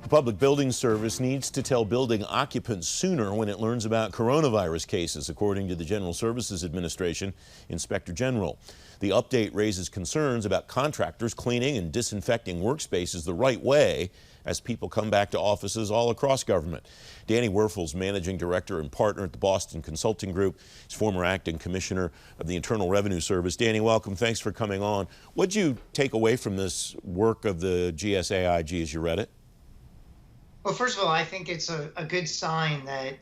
The Public Building Service needs to tell building occupants sooner when it learns about coronavirus cases, according to the General Services Administration Inspector General. The update raises concerns about contractors cleaning and disinfecting workspaces the right way as people come back to offices all across government. Danny Werfel's managing director and partner at the Boston Consulting Group. He's former acting commissioner of the Internal Revenue Service. Danny, welcome. Thanks for coming on. What did you take away from this work of the GSA IG as you read it? Well, first of all, I think it's a good sign that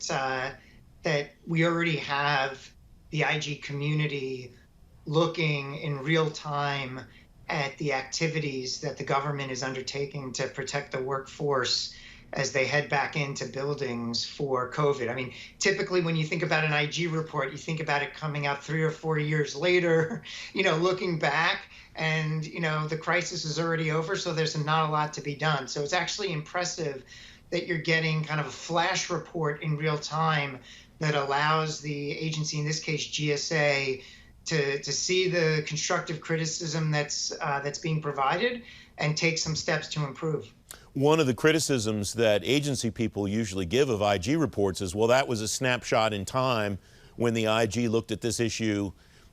that we already have the IG community looking in real time at the activities that the government is undertaking to protect the workforce as they head back into buildings for COVID. I mean, typically when you think about an IG report, you think about it coming out 3 or 4 years later, looking back, and, the crisis is already over, so there's not a lot to be done. So it's actually impressive that you're getting kind of a flash report in real time that allows the agency, in this case GSA, to see the constructive criticism that's being provided and take some steps to improve. One of the criticisms that agency people usually give of IG reports is, well, that was a snapshot in time when the IG looked at this issue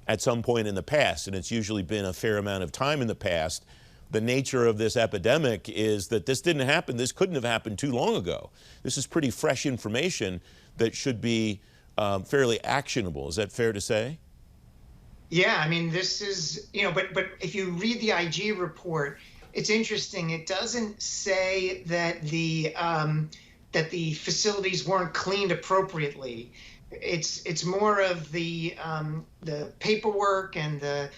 at some point in the past, and it's usually been a fair amount of time in the past. The nature of this epidemic is that this didn't happen, this couldn't have happened too long ago. This is pretty fresh information that should be fairly actionable. Is that fair to say? Yeah, I mean, this is, but if you read the IG report, it's interesting. It doesn't say that the facilities weren't cleaned appropriately. It's more of the paperwork and the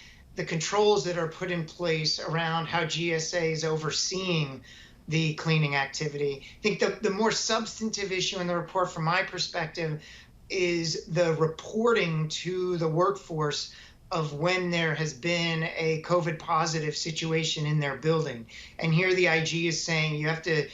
controls that are put in place around how GSA is overseeing the cleaning activity. I think the more substantive issue in the report, from my perspective, is the reporting to the workforce of when there has been a COVID positive situation in their building. And here the IG is saying you have to,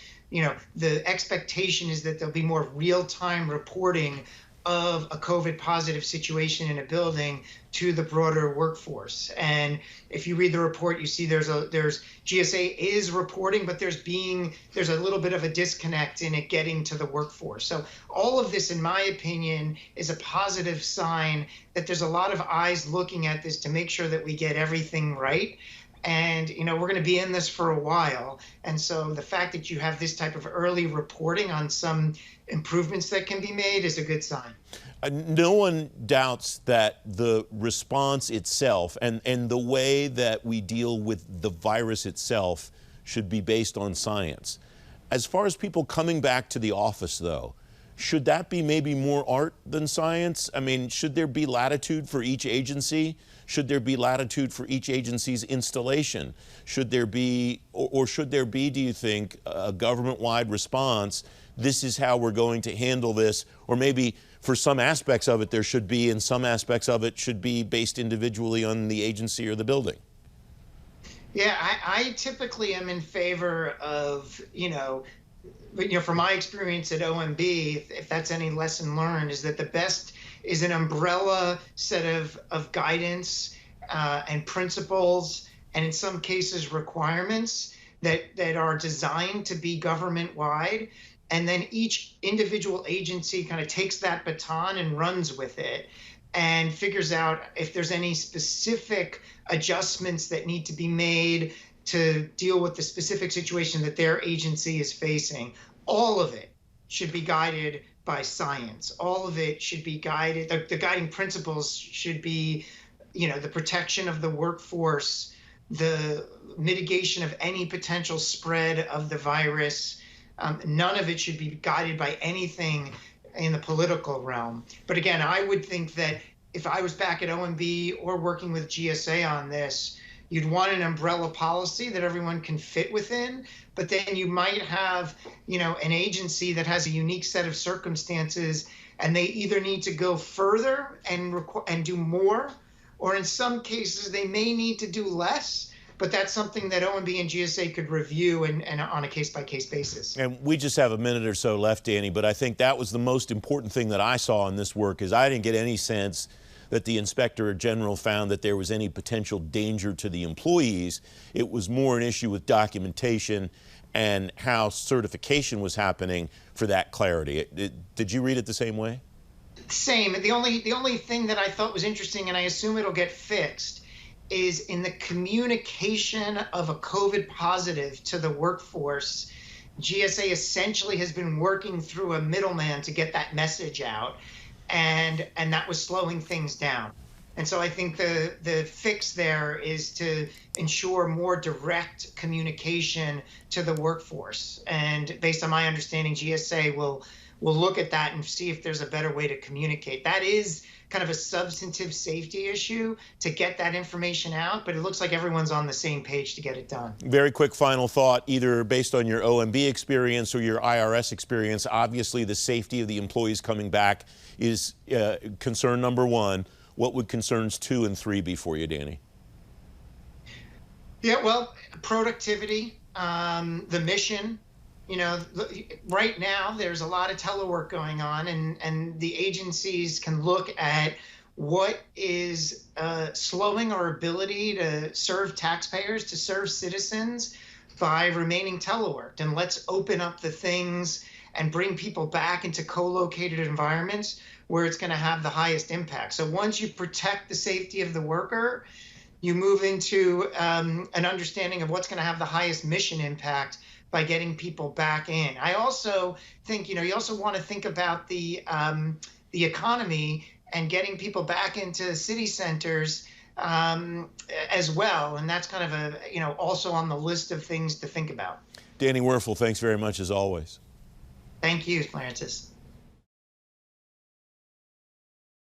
the expectation is that there'll be more real-time reporting of a COVID positive situation in a building to the broader workforce. And if you read the report, you see there's GSA is reporting, but there's a little bit of a disconnect in it getting to the workforce. So all of this, in my opinion, is a positive sign that there's a lot of eyes looking at this to make sure that we get everything right. And, we're going to be in this for a while. And so the fact that you have this type of early reporting on some improvements that can be made is a good sign. No one doubts that the response itself and the way that we deal with the virus itself should be based on science. As far as people coming back to the office, though, should that be maybe more art than science? I mean, should there be latitude for each agency? Should there be latitude for each agency's installation? Should there be, or should there be, do you think, a government-wide response? This is how we're going to handle this. Or maybe for some aspects of it there should be, and some aspects of it should be based individually on the agency or the building. Yeah, I typically am in favor of, from my experience at OMB, if that's any lesson learned, is that the best is an umbrella set of guidance and principles, and in some cases requirements that are designed to be government-wide. And then each individual agency kind of takes that baton and runs with it and figures out if there's any specific adjustments that need to be made to deal with the specific situation that their agency is facing. All of it should be guided by science. All of it should be guided, the guiding principles should be, the protection of the workforce, the mitigation of any potential spread of the virus. None of it should be guided by anything in the political realm. But again, I would think that if I was back at OMB or working with GSA on this, you'd want an umbrella policy that everyone can fit within, but then you might have, an agency that has a unique set of circumstances, and they either need to go further and do more, or in some cases they may need to do less. But that's something that OMB and GSA could review and on a case-by-case basis. And we just have a minute or so left, Danny, but I think that was the most important thing that I saw in this work, is I didn't get any sense that the Inspector General found that there was any potential danger to the employees. It was more an issue with documentation and how certification was happening for that clarity. Did you read it the same way? Same. The only thing that I thought was interesting, and I assume it'll get fixed, is in the communication of a COVID positive to the workforce. GSA essentially has been working through a middleman to get that message out, and that was slowing things down. And so I think the fix there is to ensure more direct communication to the workforce. And based on my understanding, GSA will look at that and see if there's a better way to communicate. That is kind of a substantive safety issue to get that information out, but it looks like everyone's on the same page to get it done. Very quick final thought, either based on your OMB experience or your IRS experience. Obviously, the safety of the employees coming back is concern number one. What would concerns 2 and 3 be for you, Danny? Yeah, well, productivity, the mission. You know, right now there's a lot of telework going on, and the agencies can look at what is slowing our ability to serve taxpayers, to serve citizens by remaining teleworked. And let's open up the things and bring people back into co-located environments where it's going to have the highest impact. So once you protect the safety of the worker, you move into an understanding of what's going to have the highest mission impact by getting people back in. I also think, you know, you also want to think about the economy and getting people back into city centers as well. And that's kind of also on the list of things to think about. Danny Werfel, thanks very much as always. Thank you, Francis.